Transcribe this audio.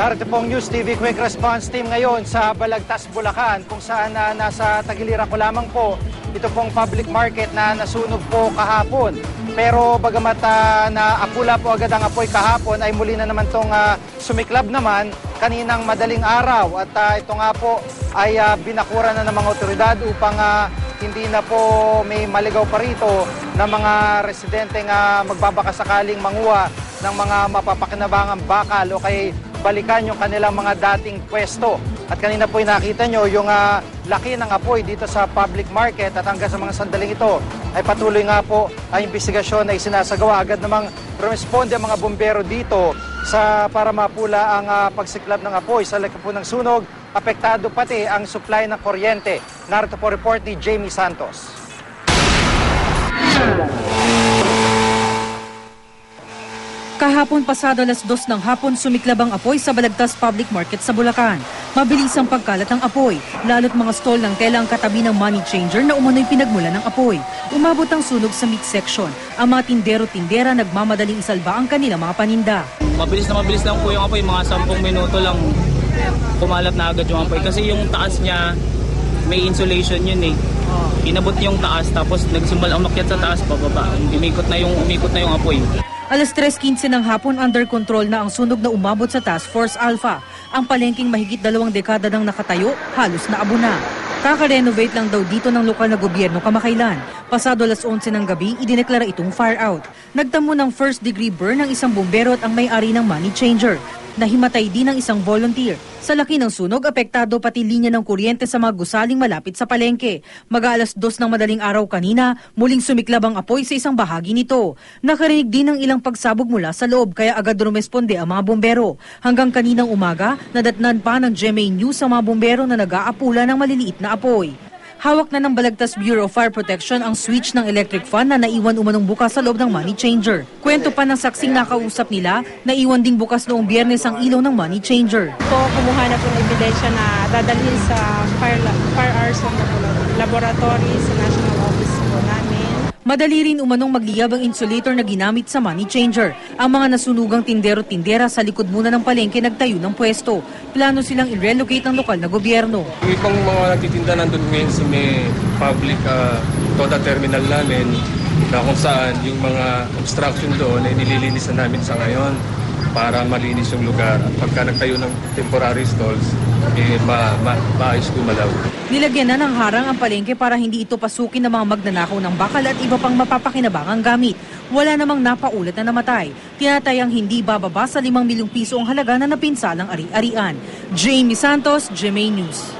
Narito pong News TV Quick Response Team ngayon sa Balagtas, Bulacan, kung saan nasa tagiliran ko lamang po ito pong public market na nasunog po kahapon. Pero bagamat naapula po agad ang apoy kahapon, ay muli na naman itong sumiklab naman kaninang madaling araw. At ito nga po ay binakura na ng mga otoridad upang hindi na po may maligaw pa rito na mga residente nga magbabakasakaling manguha ng mga mapapakinabangang bakal o kay balikan yung kanilang mga dating pwesto. At kanina po nakita nyo yung laki ng apoy dito sa public market at hanggang sa mga sandaling ito ay patuloy nga po ang investigasyon na isinasagawa. Agad namang responde ang mga bumbero dito para mapula ang pagsiklab ng apoy. Sa laki po ng sunog, apektado pati ang supply ng kuryente. Narito po report ni Jamie Santos. Kahapon pasado alas 2 ng hapon sumiklab ang apoy sa Balagtas Public Market sa Bulacan. Mabilis ang pagkalat ng apoy, lalo't mga stall ng tela ang katabi ng money changer na umano'y pinagmula ng apoy. Umabot ang sunog sa meat section. Ang mga tindero-tindera nagmamadaling isalba ang kanilang mga paninda. Mabilis lang po yung apoy, mga 10 minuto lang kumalat na agad yung apoy. Kasi yung taas niya, may insulation yun eh. Inabot yung taas tapos nagsimbal umakyat sa taas pababa. Umikot na yung apoy. Alas 3:15 ng hapon, under control na ang sunog na umabot sa Task Force Alpha. Ang palengking mahigit 2 dekada nang nakatayo, halos naabo na. Kaka-renovate lang daw dito ng lokal na gobyerno kamakailan. Pasado alas 11 ng gabi, idineklara itong fire out. Nagtamo ng first degree burn ang isang bumbero at ang may-ari ng money changer. Nahimatay din ang isang volunteer. Sa laki ng sunog, apektado pati linya ng kuryente sa mga gusaling malapit sa palengke. Mag-aalas 2 ng madaling araw kanina, muling sumiklab ang apoy sa isang bahagi nito. Nakarinig din ng ilang pagsabog mula sa loob kaya agad rumesponde ang mga bumbero. Hanggang kaninang umaga, nadatnan pa ng GMA News ang mga bumbero na nag-aapula ng maliliit na apoy. Hawak na ng Balagtas Bureau of Fire Protection ang switch ng electric fan na naiwan umanong bukas sa loob ng money changer. Kwento pa ng saksing nakausap nila, naiwan ding bukas noong Biyernes ang ilaw ng money changer. Ito, kumuha na po ng ebidensya na dadalhin sa fire arson laboratory sa national office po namin. Madali rin umanong magliyab ang insulator na ginamit sa money changer. Ang mga nasunugang tindero-tindera sa likod muna ng palengke nagtayo ng pwesto. Plano silang i-relocate ng lokal na gobyerno. Yung ibang mga nagtitinda nandun ngayon sa may public toda terminal namin na kung saan yung mga obstruction doon ay nililinisan namin sa ngayon para malinis yung lugar. At pagka nagtayo ng temporary stalls, maayos gumalaw. Nilagyan na ng harang ang palengke para hindi ito pasukin ng mga magnanakaw ng bakal at iba pang mapapakinabangang gamit. Wala namang napaulat na namatay. Tinatayang hindi bababa sa 5 milyong piso ang halaga na napinsalang ari-arian. Jamie Santos, GMA News.